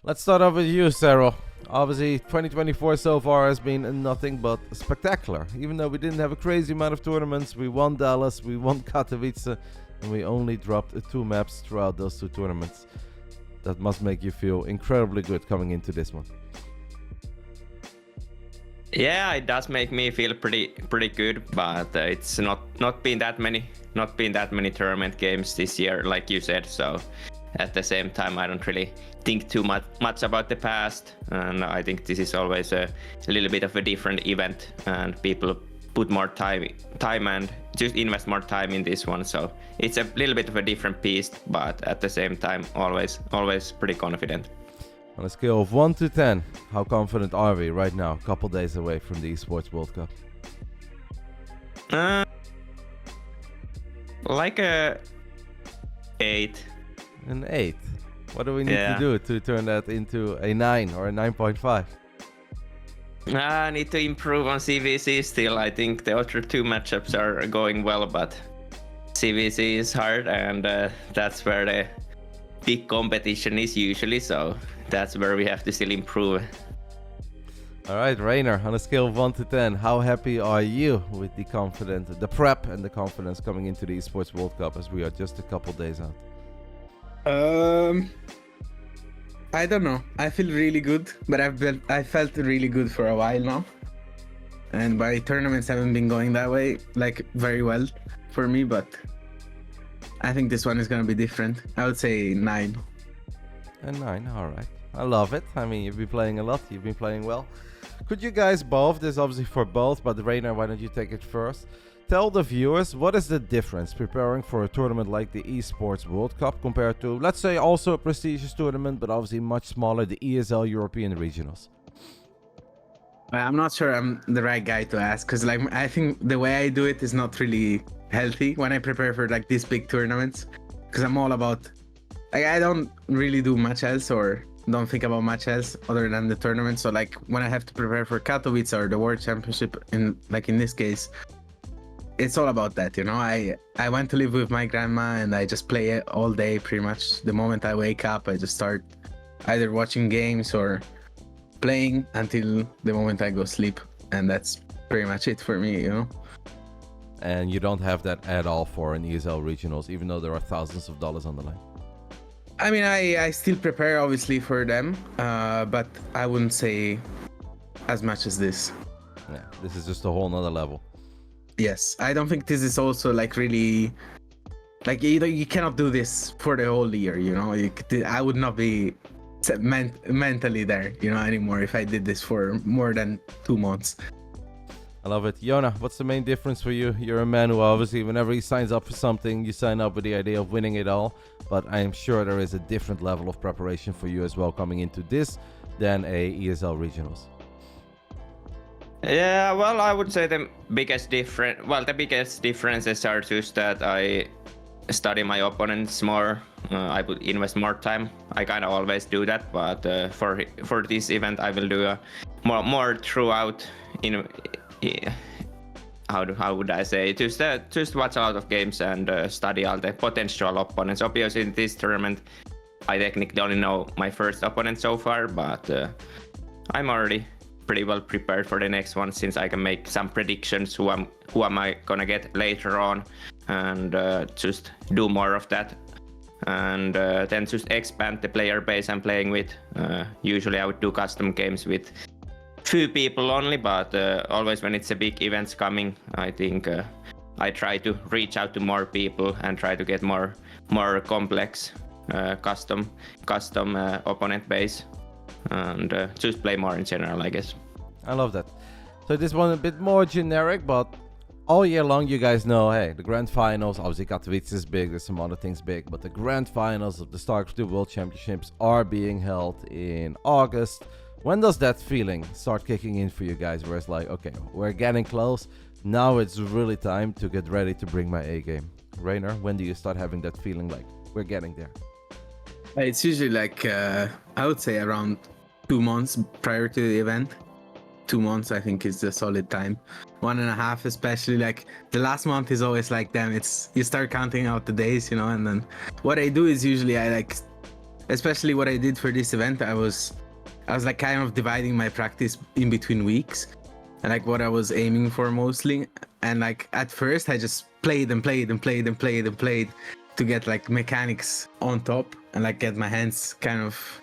Let's start off with you, Serral. Obviously, 2024 so far has been nothing but spectacular. Even though we didn't have a crazy amount of tournaments, we won Dallas, we won Katowice, and we only dropped 2 maps throughout those 2 tournaments. That must make you feel incredibly good coming into this one. Yeah, it does make me feel pretty good, but it's not been that many tournament games this year, like you said. So at the same time, I don't really think too much about the past, and I think this is always a little bit of a different event, and people put more time and just invest more time in this one. So it's a little bit of a different beast, but at the same time, always pretty confident. On a scale of 1 to 10, how confident are we right now, a couple days away from the Esports World Cup? Like a 8. An 8. What do we need to do to turn that into a 9 or a 9.5? I need to improve on CVC still. I think the other 2 matchups are going well, but CVC is hard, and that's where the big competition is usually, so that's where we have to still improve. All right, Reynor, on a scale of 1 to 10, how happy are you with the prep and the confidence coming into the Esports World Cup as we are just a couple days out? I don't know. I feel really good, but I felt really good for a while now. And my tournaments haven't been going that way, like very well for me, but I think this one is going to be different. I would say 9. A 9, all right. I love it. I mean, you've been playing a lot. You've been playing well. Could you guys both, this is obviously for both, but Reynor, why don't you take it first? Tell the viewers, what is the difference preparing for a tournament like the Esports World Cup compared to, let's say, also a prestigious tournament, but obviously much smaller, the ESL European Regionals? I'm not sure I'm the right guy to ask, because like I think the way I do it is not really healthy when I prepare for like these big tournaments, because I'm all about, like, I don't really do much else or don't think about much else other than the tournament. So like when I have to prepare for Katowice or the World Championship, in this case, it's all about that, you know. I went to live with my grandma and I just play it all day pretty much. The moment I wake up, I just start either watching games or playing until the moment I go sleep, and that's pretty much it for me, you know. And you don't have that at all for an ESL Regionals, even though there are thousands of dollars on the line? I mean, I still prepare obviously for them, but I wouldn't say as much as this. Yeah, this is just a whole nother level. Yes, I don't think this is also like really, like, you cannot do this for the whole year, you know. I would not be mentally there, you know, anymore if I did this for more than 2 months. I love it. Yona, what's the main difference for you? You're a man who obviously, whenever he signs up for something, you sign up with the idea of winning it all. But I am sure there is a different level of preparation for you as well coming into this than a ESL Regionals. Yeah, well, I would say the biggest differences are just that I study my opponents more. I would invest more time. I kind of always do that, but for this event, I will do more throughout. How would I say? Just watch a lot of games and study all the potential opponents. Obviously, in this tournament, I technically only know my first opponent so far, but I'm already pretty well prepared for the next one, since I can make some predictions who am I gonna get later on, and just do more of that, and then just expand the player base I'm playing with. Usually I would do custom games with few people only, but always when it's a big events coming, I think I try to reach out to more people and try to get more complex custom opponent base, and just play more in general, I guess. I love that. So this one a bit more generic, but all year long you guys know, hey, the grand finals, obviously Katowice is big, there's some other things big, but the grand finals of the StarCraft World Championships are being held in August. When does that feeling start kicking in for you guys, where it's like, okay, we're getting close, now it's really time to get ready to bring my A game? Reynor, when do you start having that feeling like we're getting there? It's usually like, I would say around 2 months prior to the event. 2 months, I think, is the solid time. 1.5, especially. Like the last month is always like, damn, you start counting out the days, you know. And then what I do is usually I like especially what I did for this event, I was like kind of dividing my practice in between weeks, and like what I was aiming for mostly. And like at first, I just played to get like mechanics on top and like get my hands kind of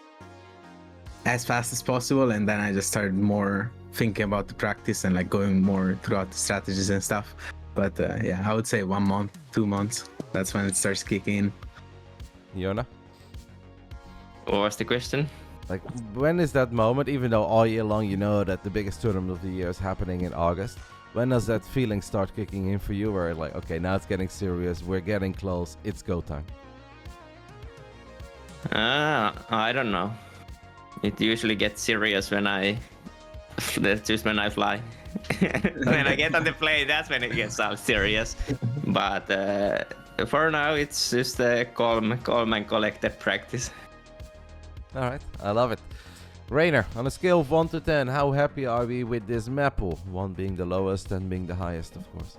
as fast as possible. And then I just started more thinking about the practice and like going more throughout the strategies and stuff. But yeah, I would say 1 month, 2 months. That's when it starts kicking in. Yona? What was the question? Like, when is that moment, even though all year long you know that the biggest tournament of the year is happening in August, when does that feeling start kicking in for you, where like, okay, now it's getting serious, we're getting close, it's go time? I don't know. It usually gets serious when that's just when I fly. When I get on the plane, that's when it gets all serious. But for now, it's just a calm and collected practice. All right, I love it. Reynor, on a scale of 1 to 10, how happy are we with this map pool? 1 being the lowest, 10 being the highest, of course.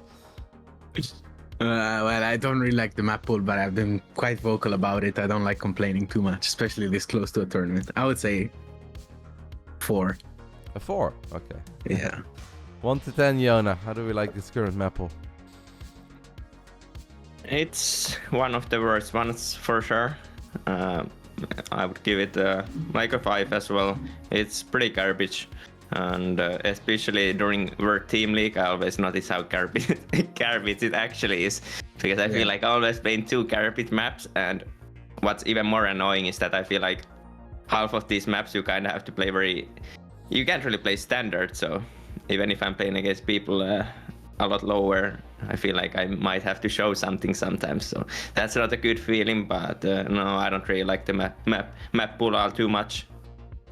Well, I don't really like the map pool, but I've been quite vocal about it. I don't like complaining too much, especially this close to a tournament. I would say 4. A 4? Okay. Yeah. 1 to 10, Yona, how do we like this current map pool? It's one of the worst ones for sure. I would give it like a 5 as well. It's pretty garbage, and especially during World Team League, I always notice how garbage it actually is, because I feel like I always play in 2 garbage maps, and what's even more annoying is that I feel like half of these maps you kind of have to play you can't really play standard, so even if I'm playing against people a lot lower, I feel like I might have to show something sometimes, so that's not a good feeling. But no, I don't really like the map pool all too much.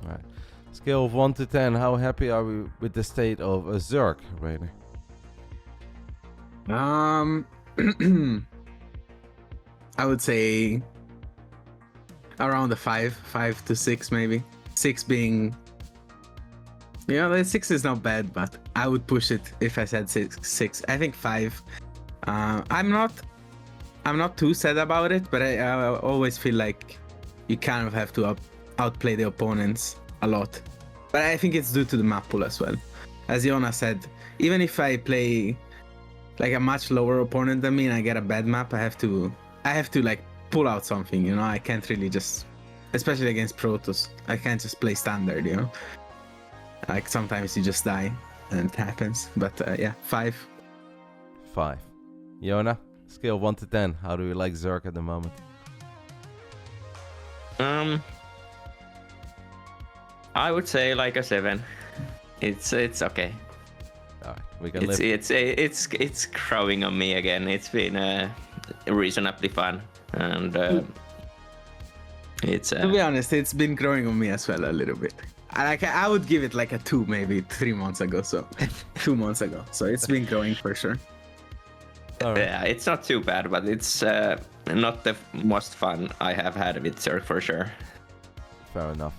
All right. Scale of 1 to 10, how happy are we with the state of Zerg, Reynor? I would say around the 5 to 6 maybe. 6 being, the 6 is not bad, but I would push it if I said 6. I think 5. I'm not too sad about it, but I always feel like you kind of have to outplay the opponents a lot. But I think it's due to the map pool as well. As Yona said, even if I play like a much lower opponent than me and I get a bad map, I have to like pull out something, I can't really just, especially against Protoss, I can't just play standard, Like sometimes you just die and it happens. But yeah, 5. 5. Yona, scale of 1 to 10, how do you like Zerg at the moment? I would say like a 7. It's okay. All right, we can live. It's growing on me again. It's been reasonably fun, and it's to be honest, it's been growing on me as well a little bit. I would give it like a 2 maybe 3 months ago, so 2 months ago. So it's been growing for sure. All right. Yeah, it's not too bad, but it's not the most fun I have had with Zerg for sure. Fair enough.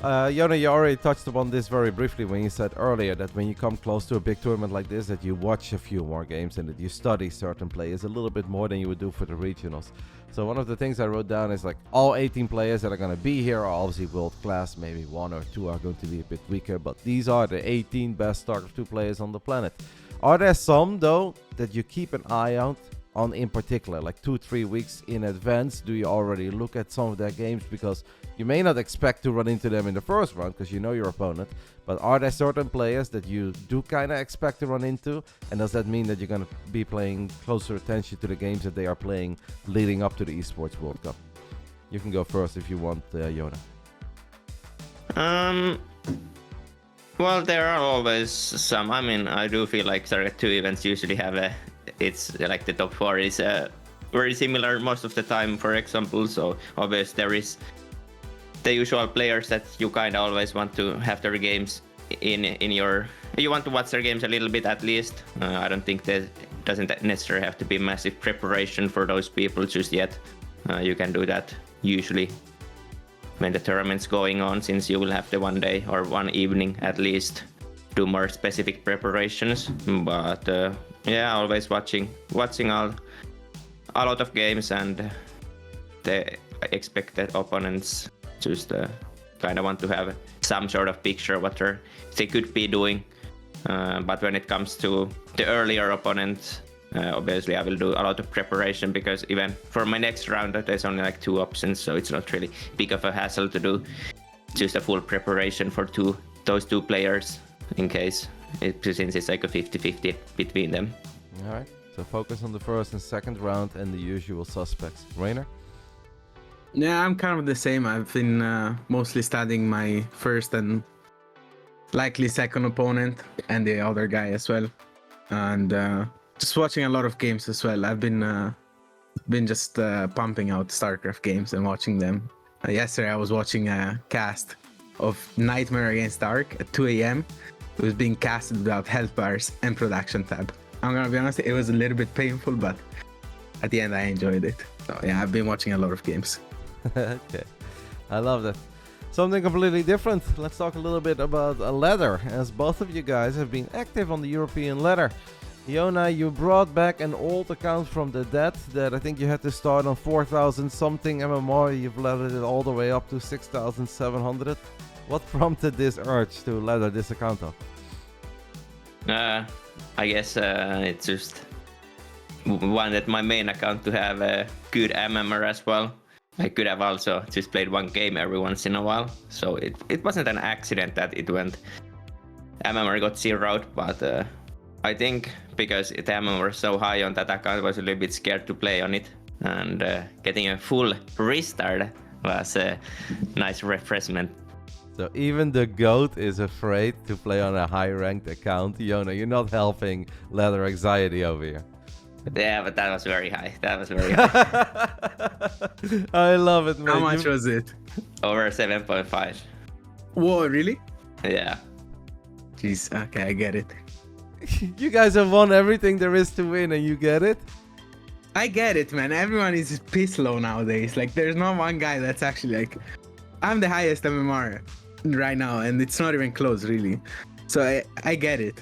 Yona, you already touched upon this very briefly when you said earlier that when you come close to a big tournament like this, that you watch a few more games and that you study certain players a little bit more than you would do for the regionals. So one of the things I wrote down is like all 18 players that are going to be here are obviously world class. Maybe 1 or 2 are going to be a bit weaker, but these are the 18 best StarCraft 2 players on the planet. Are there some though that you keep an eye out on in particular, like 2-3 weeks in advance? Do you already look at some of their games? Because you may not expect to run into them in the first round because you know your opponent, but are there certain players that you do kind of expect to run into? And does that mean that you're going to be paying closer attention to the games that they are playing leading up to the Esports World Cup? You can go first if you want, Yona. Well, there are always some. I mean, I do feel like StarCraft 2 events usually have it's like the top 4 is very similar most of the time, for example. So obviously there is the usual players that you kind of always want to have their games you want to watch their games a little bit at least. I don't think that doesn't necessarily have to be massive preparation for those people just yet. You can do that usually when the tournament's going on, since you will have the 1 day or 1 evening at least do more specific preparations. But yeah, always watching a lot of games, and expected opponents. Just kind of want to have some sort of picture what they could be doing. But when it comes to the earlier opponents, obviously I will do a lot of preparation, because even for my next round there's only like 2 options, so it's not really big of a hassle to do just a full preparation for those two players, in case since it's like a 50-50 between them. All right. So focus on the first and second round and the usual suspects. Reynor? Yeah, I'm kind of the same. I've been mostly studying my first and likely second opponent and the other guy as well, and just watching a lot of games as well. I've been just pumping out StarCraft games and watching them. Yesterday I was watching a cast of Nightmare Against Dark at 2 a.m. It was being casted without health bars and production tab. I'm gonna be honest, it was a little bit painful, but at the end I enjoyed it. So yeah, I've been watching a lot of games. Okay, I love that. Something completely different. Let's talk a little bit about a ladder, as both of you guys have been active on the European ladder. Yona, you brought back an old account from the dead that I think you had to start on 4,000 something MMR. You've laddered it all the way up to 6,700. What prompted this urge to ladder this account up? I guess it's just wanted my main account to have a good MMR as well. I could have also just played one game every once in a while, so it wasn't an accident that it went MMR got zeroed, but I think because the MMR was so high on that account, I was a little bit scared to play on it, and getting a full restart was a nice refreshment. So even the GOAT is afraid to play on a high-ranked account. Yona, you're not helping ladder anxiety over here. Yeah, but that was very high. That was very high. I love it, man. How much was it? Over 7.5. Whoa, really? Yeah. Jeez, okay, I get it. You guys have won everything there is to win, and you get it? I get it, man. Everyone is piss low nowadays. Like, there's not one guy that's actually like, I'm the highest MMR right now, and it's not even close, really. So I get it.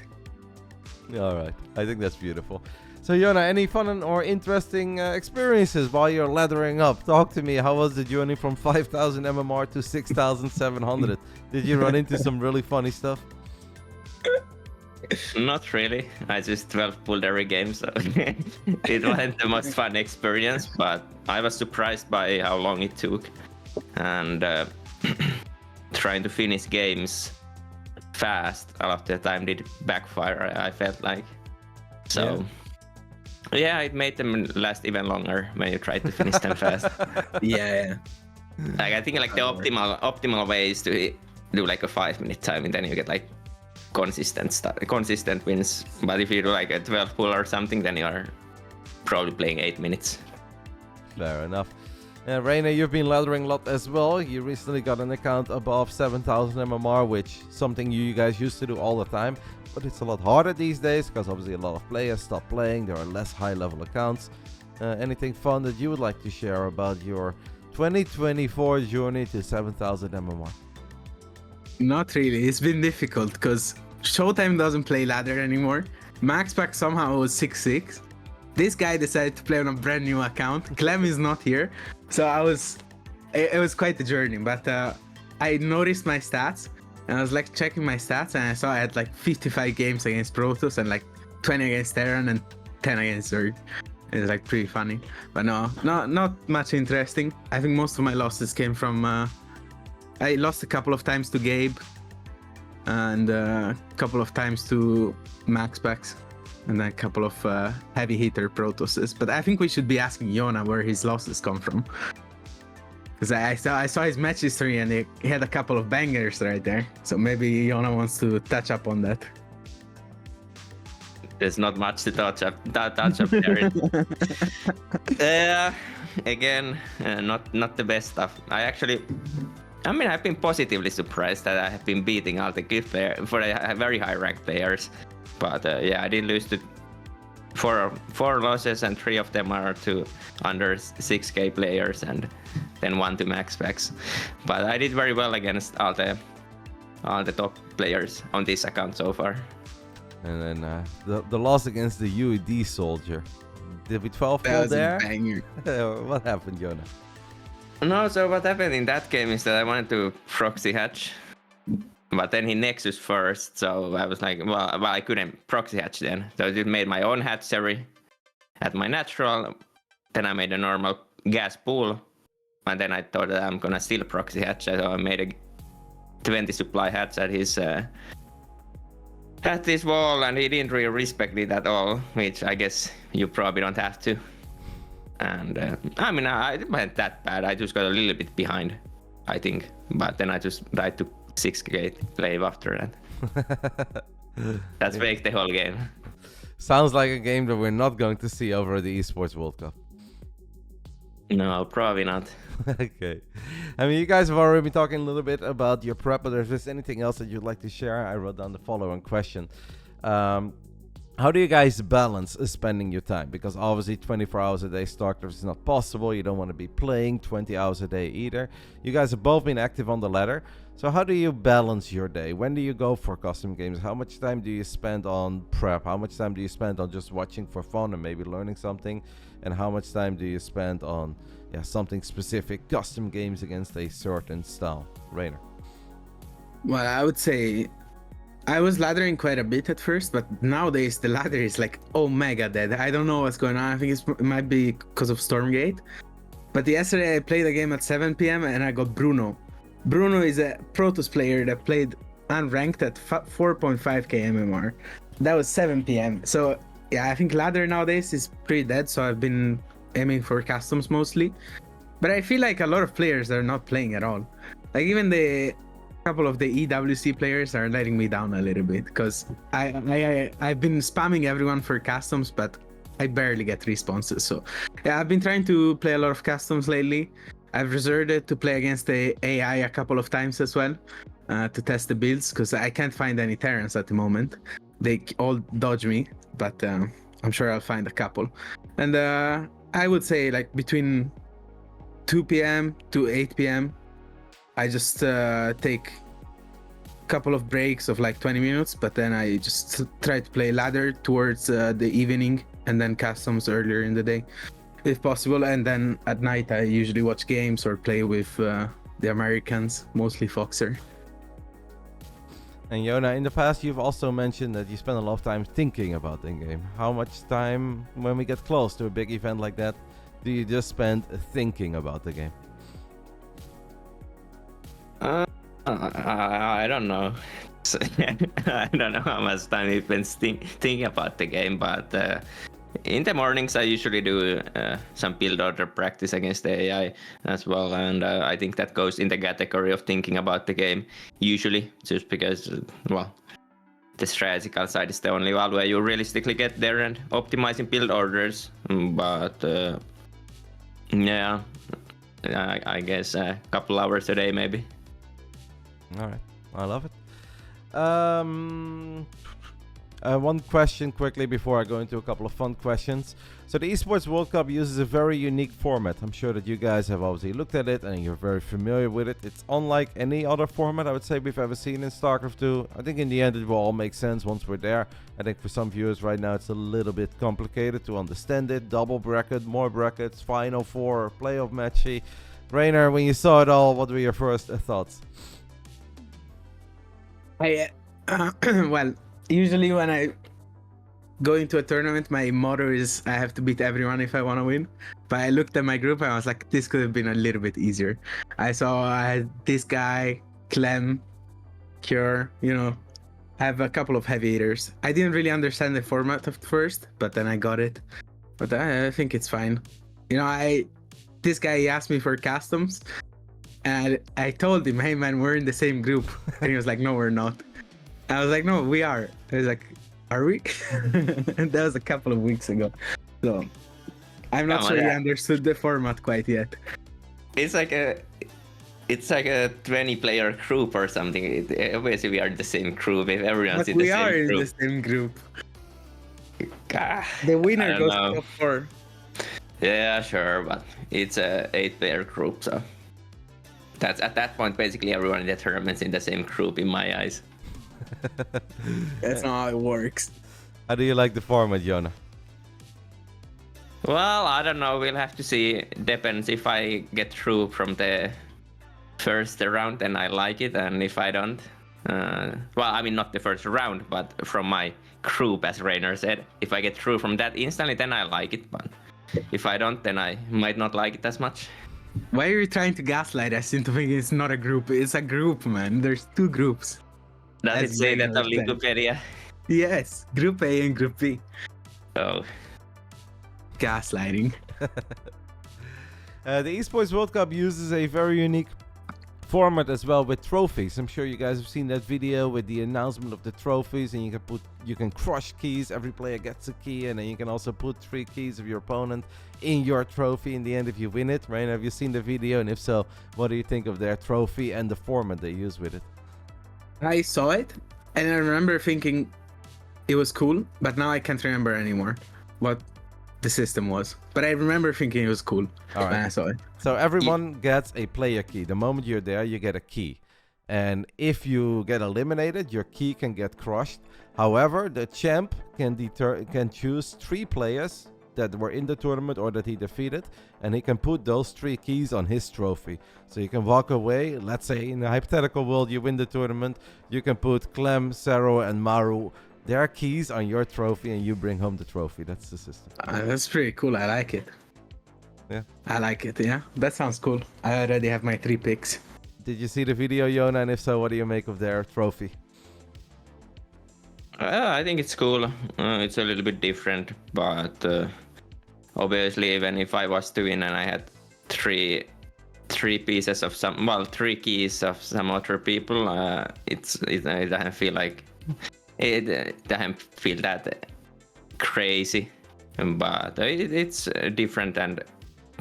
All right. I think that's beautiful. So, Yona, any fun or interesting experiences while you're laddering up? Talk to me. How was the journey from 5,000 MMR to 6,700? Did you run into some really funny stuff? Not really. I just 12 pulled every game, so it wasn't the most fun experience, but I was surprised by how long it took. And trying to finish games fast a lot of the time did backfire, I felt like. So... Yeah, it made them last even longer when you try to finish them fast. Yeah. Like I think like the optimal way is to do like a 5-minute time, and then you get like consistent wins. But if you do like a 12 pull or something, then you are probably playing 8 minutes. Fair enough. Reynor, you've been laddering a lot as well. You recently got an account above 7,000 MMR, which something you guys used to do all the time. But it's a lot harder these days because obviously a lot of players stop playing. There are less high-level accounts. Anything fun that you would like to share about your 2024 journey to 7,000 MMR? Not really. It's been difficult because Showtime doesn't play ladder anymore. MaxPack somehow was 6-6. This guy decided to play on a brand new account. Clem is not here. So it was quite the journey. But I noticed my stats. And I was like checking my stats, and I saw I had like 55 games against Protoss and like 20 against Terran and 10 against Zerg. It was like pretty funny, but no, not much interesting. I think most of my losses came from I lost a couple of times to Gabe and a couple of times to MaxPax and then a couple of heavy hitter Protosses. But I think we should be asking Yona where his losses come from. Because I saw his match history and he had a couple of bangers right there. So maybe Yona wants to touch up on that. There's not much to touch up there. Again, not the best stuff. I've been positively surprised that I have been beating all the good players for very high ranked players. But I did lose to four losses, and 3 of them are to under 6k players, and then 1 to MaxPax. But I did very well against all the top players on this account so far. And then the loss against the UED soldier. Did we 12 pull there? Banger. What happened, Yona? No, so what happened in that game is that I wanted to proxy hatch, but then he Nexus first, so I was like, well, I couldn't proxy hatch then. So I just made my own hatchery at my natural, then I made a normal gas pool, and then I thought that I'm gonna still proxy hatch, so I made a 20 supply hatch at his wall, and he didn't really respect it at all, which I guess you probably don't have to. And I mean, I didn't went that bad. I just got a little bit behind, I think. But then I just died to 6 gate wave after that. That's faked the whole game. Sounds like a game that we're not going to see over the Esports World Cup. No, probably not. Okay. I mean, you guys have already been talking a little bit about your prep, but if there's anything else that you'd like to share, I wrote down the following question. How do you guys balance spending your time? Because obviously 24 hours a day StarCraft is not possible. You don't want to be playing 20 hours a day either. You guys have both been active on the ladder. So how do you balance your day? When do you go for custom games? How much time do you spend on prep? How much time do you spend on just watching for fun and maybe learning something? And how much time do you spend on something specific, custom games against a certain style? Reynor. Well, I would say I was laddering quite a bit at first, but nowadays the ladder is like omega dead. I don't know what's going on. I think it might be because of Stormgate. But yesterday I played a game at 7 p.m. and I got Bruno. Bruno is a Protoss player that played unranked at 4.5k MMR. That was 7 p.m. So yeah, I think ladder nowadays is pretty dead. So I've been aiming for customs mostly. But I feel like a lot of players are not playing at all. Like even the couple of the EWC players are letting me down a little bit because I've been spamming everyone for customs, but I barely get responses. So yeah, I've been trying to play a lot of customs lately. I've reserved to play against the AI a couple of times as well to test the builds because I can't find any Terrans at the moment. They all dodge me, but I'm sure I'll find a couple. And I would say like between 2 p.m. to 8 p.m. I just take a couple of breaks of like 20 minutes, but then I just try to play ladder towards the evening and then customs earlier in the day if possible. And then at night I usually watch games or play with the Americans, mostly Foxer. And Yona, in the past you've also mentioned that you spend a lot of time thinking about the game. How much time, when we get close to a big event like that, do you just spend thinking about the game? I don't know. I don't know how much time he spends thinking about the game, but in the mornings I usually do some build order practice against the AI as well, and I think that goes in the category of thinking about the game usually, just because, well, the strategical side is the only one where you realistically get there and optimizing build orders, but yeah, I guess a couple hours a day maybe. All right, I love it. One question quickly before I go into a couple of fun questions. So the Esports World Cup uses a very unique format. I'm sure that you guys have obviously looked at it and you're very familiar with it. It's unlike any other format I would say we've ever seen in StarCraft 2. I think in the end it will all make sense once we're there. I think for some viewers right now it's a little bit complicated to understand it. Double bracket, more brackets, Final Four, playoff matchy. Reynor, when you saw it all, what were your first thoughts? Well, usually when I go into a tournament, my motto is I have to beat everyone if I want to win. But I looked at my group and I was like, this could have been a little bit easier. I saw I had this guy, Clem, Cure, I have a couple of heavy hitters. I didn't really understand the format at first, but then I got it. But I think it's fine. This guy he asked me for customs. And I told him, hey man, we're in the same group. And he was like, no, we're not. I was like, no, we are. I was like, are we? And that was a couple of weeks ago. So I'm not sure he understood the format quite yet. It's like a 20-player group or something. Obviously, we are the same group. If everyone's in the same group. We are in the same group. God, the winner goes to top 4. Yeah, sure, but it's a 8-player group, so that's at that point basically everyone in the tournament's in the same group in my eyes. That's not how it works. How do you like the format, Yona? Well, I don't know. We'll have to see. Depends if I get through from the first round, then I like it, and if I don't, well, I mean not the first round, but from my group, as Reynor said, if I get through from that instantly, then I like it. But if I don't, then I might not like it as much. Why are you trying to gaslight us into thinking it's not a group? It's a group, man. There's 2 groups. Does it As say that Reynor on said. Wikipedia? Yes, Group A and Group B. Oh. Gaslighting. The Esports World Cup uses a very unique format as well with trophies. I'm sure you guys have seen that video with the announcement of the trophies, and you can crush keys. Every player gets a key, and then you can also put 3 keys of your opponent in your trophy in the end if you win it. Rain, have you seen the video? And if so, what do you think of their trophy and the format they use with it? I saw it, and I remember thinking it was cool, but now I can't remember anymore what the system was. But I remember thinking it was cool All when I right. saw it. So everyone gets a player key. The moment you're there, you get a key. And if you get eliminated, your key can get crushed. However, the champ can choose 3 players that were in the tournament or that he defeated, and he can put those 3 keys on his trophy. So you can walk away. Let's say in a hypothetical world, you win the tournament. You can put Clem, Serral, and Maru, their keys on your trophy, and you bring home the trophy. That's the system. That's pretty cool. I like it. Yeah. I like it. Yeah, that sounds cool. I already have my 3 picks. Did you see the video, Yona? And if so, what do you make of their trophy? I think it's cool. It's a little bit different, but obviously, even if I was to win and I had 3 pieces of some, well, 3 keys of some other people, it doesn't feel like it doesn't feel that crazy, but it's different and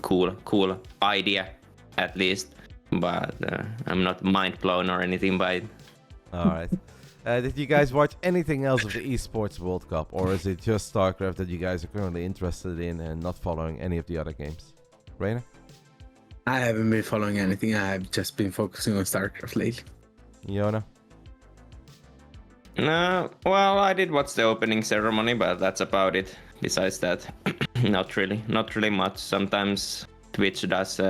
cool idea at least. But I'm not mind blown or anything by it. All right. Did you guys watch anything else of the Esports World Cup, or is it just StarCraft that you guys are currently interested in and not following any of the other games? Reynor? I haven't been following anything. I've just been focusing on StarCraft lately. Yona? No, well, I did watch the opening ceremony, but that's about it. Besides that, not really much. Sometimes Twitch does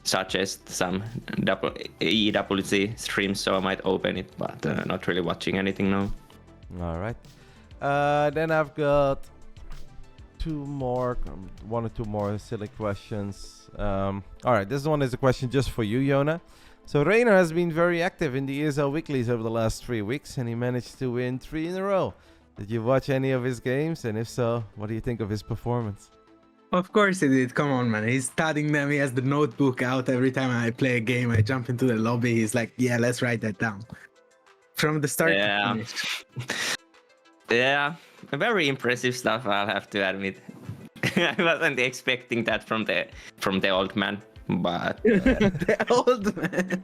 suggest some EWC streams, so I might open it, but not really watching anything now. All right. Then I've got 1 or 2 more silly questions. All right, this one is a question just for you, Yona. So Reynor has been very active in the ESL weeklies over the last 3 weeks, and he managed to win 3 in a row. Did you watch any of his games? And if so, what do you think of his performance? Of course he did. Come on, man. He's studying them. He has the notebook out every time I play a game. I jump into the lobby. He's like, yeah, let's write that down. From the start to finish. Yeah, very impressive stuff, I'll have to admit. I wasn't expecting that from the old man, but The old man.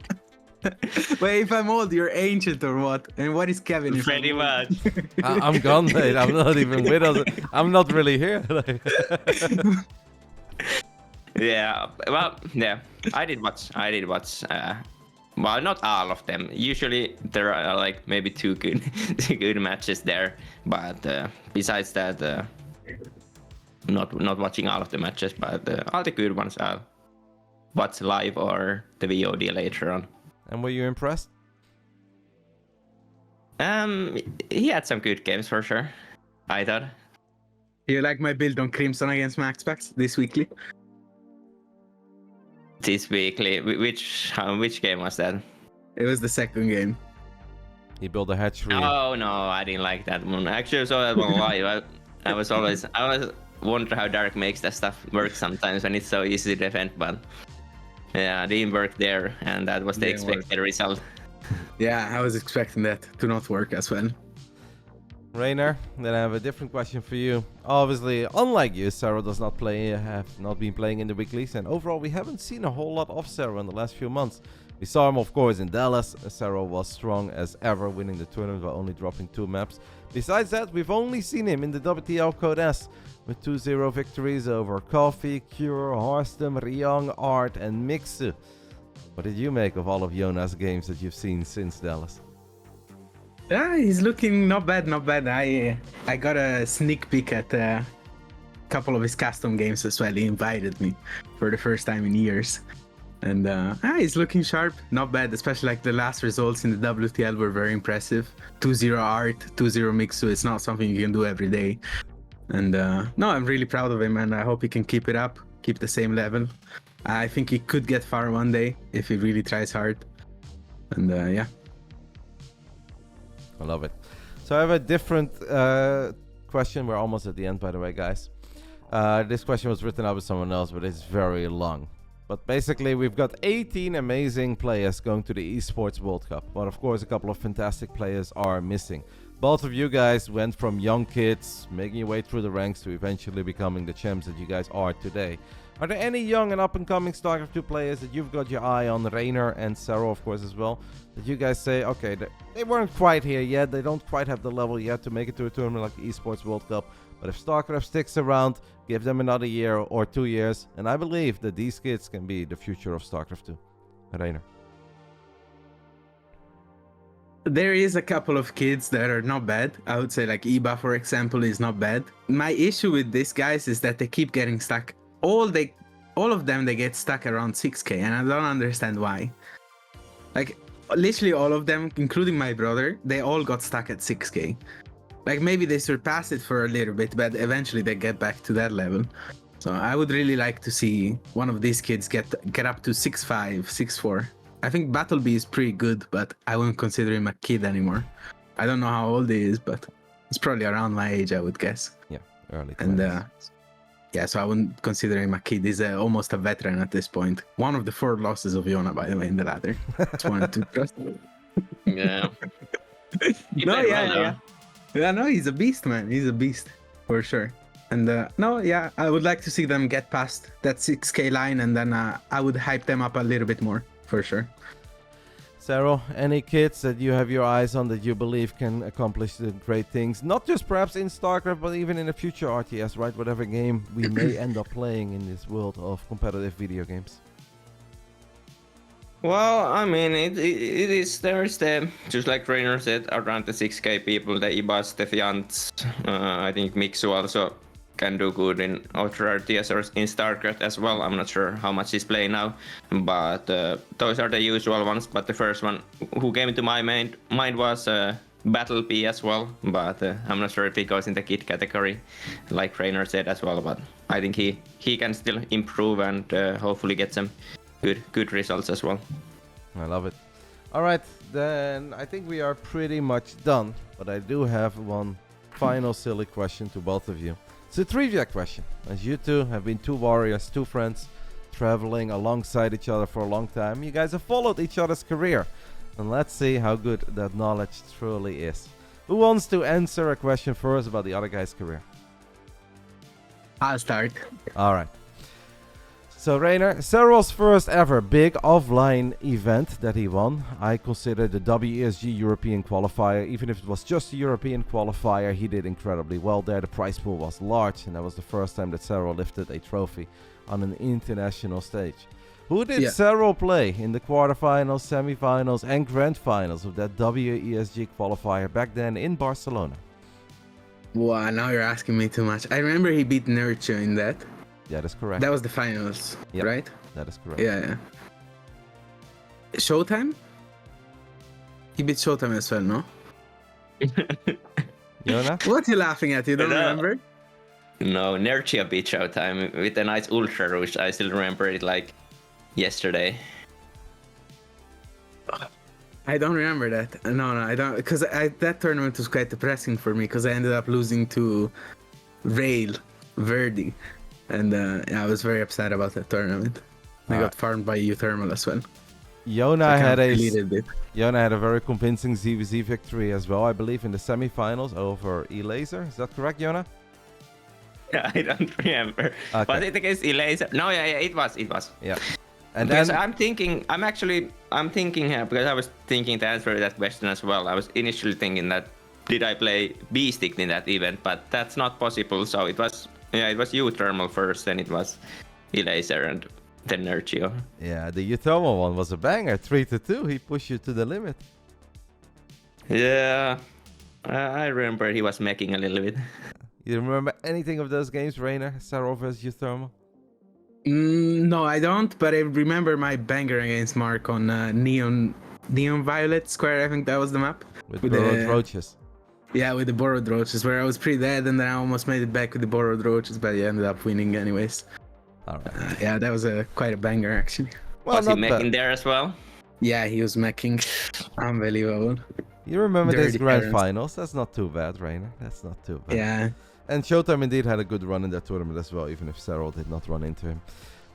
Wait, if I'm old, you're ancient or what? And what is Kevin? if pretty I'm old? much. I'm gone, mate. I'm not even with us. I'm not really here. Yeah, well, yeah, I did watch. Well, not all of them. Usually there are like maybe 2 good matches there, but besides that, not watching all of the matches, but all the good ones I'll watch live or the VOD later on. And were you impressed? He had some good games for sure, I thought. You like my build on Crimson against Maxpax this weekly? This weekly, which game was that? It was the second game. He built a hatchery. Oh no, I didn't like that one. Actually, I saw that one live. I was wonder how Dark makes that stuff work sometimes when it's so easy to defend, but yeah, it didn't work there, and that was the Didn't work. expected result. Yeah, I was expecting that to not work as well. Reynor, then I have a different question for you. Obviously, unlike you, Serral does not have not been playing in the weeklies, and overall we haven't seen a whole lot of Serral in the last few months. We saw him, of course, in Dallas. Serral was strong as ever, winning the tournament while only dropping 2 maps. Besides that, we've only seen him in the WTL Code S with 2-0 victories over Coffee, Cure, Horstem, Ryong, Art, and Mixu. What did you make of all of Yona's games that you've seen since Dallas? Yeah, he's looking not bad. I got a sneak peek at couple of his custom games as well. He invited me for the first time in years. And he's looking sharp, not bad, especially like the last results in the WTL were very impressive. 2-0 Art, 2-0 Mixu, it's not something you can do every day. And no, I'm really proud of him and I hope he can keep it up, keep the same level. I think he could get far one day if he really tries hard. And yeah. I love it. So I have a different question. We're almost at the end, by the way, guys. This question was written out with someone else, but it's very long. But basically, we've got 18 amazing players going to the Esports World Cup. But of course, a couple of fantastic players are missing. Both of you guys went from young kids, making your way through the ranks to eventually becoming the champs that you guys are today. Are there any young and up-and-coming StarCraft 2 players that you've got your eye on, Reynor and Serral, of course, as well, that you guys say, okay, they weren't quite here yet, they don't quite have the level yet to make it to a tournament like the Esports World Cup, but if StarCraft sticks around, give them another year or 2 years, and I believe that these kids can be the future of StarCraft 2. Reynor. There is a couple of kids that are not bad. I would say like Iba, for example, is not bad. My issue with these guys is that they keep getting stuck. All of them, they get stuck around 6k, and I don't understand why. Like, literally all of them, including my brother, they all got stuck at 6k. Like, maybe they surpass it for a little bit, but eventually they get back to that level. So I would really like to see one of these kids get up to 6'5", 6'4". I think Battlebee is pretty good, but I wouldn't consider him a kid anymore. I don't know how old he is, but he's probably around my age, I would guess. Yeah, early 20s. And yeah, so I wouldn't consider him a kid. He's almost a veteran at this point. One of the 4 losses of Yona, by the way, in the ladder. Just wanted to trust. Yeah. No, yeah, no, he's a beast, man. He's a beast, for sure. And no, yeah, I would like to see them get past that 6k line, and then I would hype them up a little bit more, for sure. Serral, any kids that you have your eyes on that you believe can accomplish the great things? Not just perhaps in StarCraft, but even in a future RTS, right? Whatever game we may end up playing in this world of competitive video games. Well, I mean, it is, there's the, just like Reynor said, around the 6k people, the Ibas, the Fiants, I think Mixu also can do good in Outer RTS or in StarCraft as well. I'm not sure how much he's playing now, but those are the usual ones. But the first one who came to my mind was Battlebee as well, but I'm not sure if he goes in the kid category, like Reynor said as well. But I think he can still improve and hopefully get some good results as well. I love it. All right, then I think we are pretty much done, but I do have one final silly question to both of you. It's a trivia question. As you two have been 2 warriors, 2 friends, traveling alongside each other for a long time, you guys have followed each other's career. And let's see how good that knowledge truly is. Who wants to answer a question first about the other guy's career? I'll start. All right. So Reynor, Serral's first ever big offline event that he won, I consider the WESG European qualifier. Even if it was just a European qualifier, he did incredibly well there. The prize pool was large, and that was the first time that Serral lifted a trophy on an international stage. Who did Serral play in the quarterfinals, semifinals, and grand finals of that WESG qualifier back then in Barcelona? Wow, now you're asking me too much. I remember he beat Nurture in that. Yeah, that's correct. That was the finals, right? That is correct. Yeah. Showtime? He beat Showtime as well, no? Yona? What are you laughing at? You don't remember? No, Nerchia beat Showtime with a nice Ultra Rouge. I still remember it like yesterday. I don't remember that. No, I don't. Because that tournament was quite depressing for me because I ended up losing to Rail Verdi. And I was very upset about that tournament. I got farmed by U-Thermal as well. Yona had a very convincing ZVZ victory as well, I believe, in the semifinals over E-Laser. Is that correct, Yona? Yeah, I don't remember. Okay. Was it against E-Laser? No, yeah, it was. Yeah. And because then I'm thinking here because I was thinking to answer that question as well. I was initially thinking that did I play B-Stick in that event, but that's not possible. So it was U-Thermal first, then it was E-Laser and then Nerchio. Yeah, the U-Thermal one was a banger, 3-2. He pushed you to the limit. Yeah, I remember he was making a little bit. You remember anything of those games, Reynor? Serral versus Euthermal? No, I don't. But I remember my banger against Mark on Neon Violet Square. I think that was the map. With With borrowed the- roaches. Yeah, with the borrowed roaches, where I was pretty dead, and then I almost made it back with the borrowed roaches, but I ended up winning anyways. All right. Yeah, that was quite a banger actually. Well, Was he not bad. making there as well? Yeah, he was making unbelievable. You remember these Dirty grand parents. finals? That's not too bad, Reynor. That's not too bad. Yeah. And Showtime indeed had a good run in that tournament as well, even if Serral did not run into him.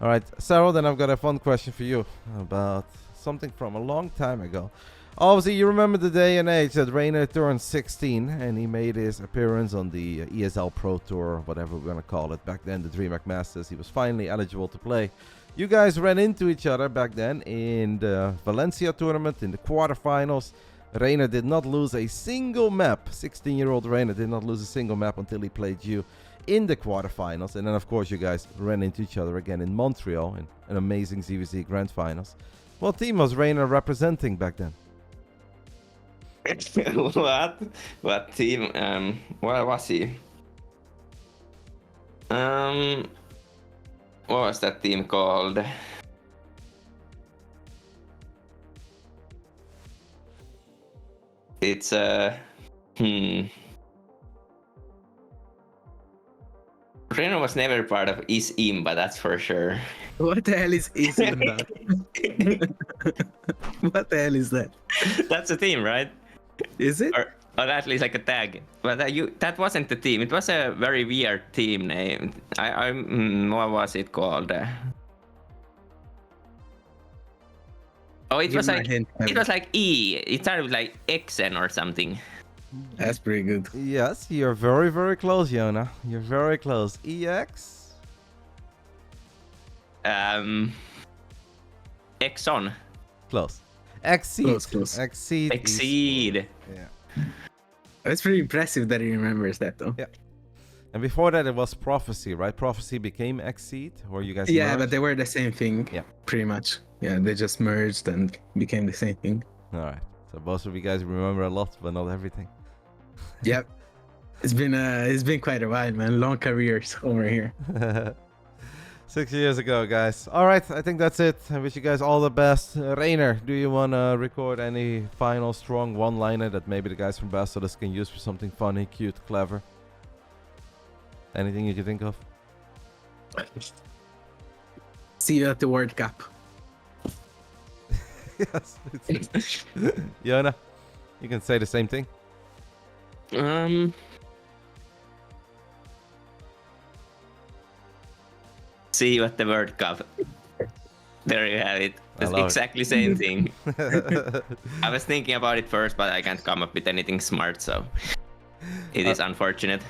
All right, Serral, then I've got a fun question for you about something from a long time ago. Obviously, you remember the day and age that Reynor turned 16 and he made his appearance on the ESL Pro Tour, whatever we're going to call it. Back then, the DreamHack Masters. He was finally eligible to play. You guys ran into each other back then in the Valencia tournament in the quarterfinals. Reynor did not lose a single map. 16-year-old Reynor did not lose a single map until he played you in the quarterfinals. And then, of course, you guys ran into each other again in Montreal in an amazing ZVZ Grand Finals. What team was Reynor representing back then? What? What team? Where was he? What was that team called? It's Reynor was never part of Is Imba, that's for sure. What the hell is even that? What the hell is that? That's a team, right? Is it? Or at least like a tag. But that wasn't the team. It was a very weird team name. What was it called? Oh, it Give was me a like hint, it was like E. It started with like Xen or something. That's pretty good. Yes, you're very, very close, Yona. You're very close. EX? Exxon. Close. Exceed. Close. Exceed. Exceed. Yeah. It's pretty impressive that he remembers that though. Yeah. And before that, it was Prophecy, right? Prophecy became Exceed, or you guys Yeah, merged? but they were the same thing. Yeah. Pretty much. Yeah, they just merged and became the same thing. All right. So both of you guys remember a lot, but not everything. Yep. It's been quite a while, man. Long careers over here. 6 years ago, guys. All right, I think that's it. I wish you guys all the best. Reynor, do you want to record any final strong one-liner that maybe the guys from BASILISK can use for something funny, cute, clever? Anything you can think of? See you at the World Cup. Yes. Yona, you can say the same thing. See you at the World Cup. There you have it. I It's love it. exactly same thing. I was thinking about it first, but I can't come up with anything smart, so it is unfortunate.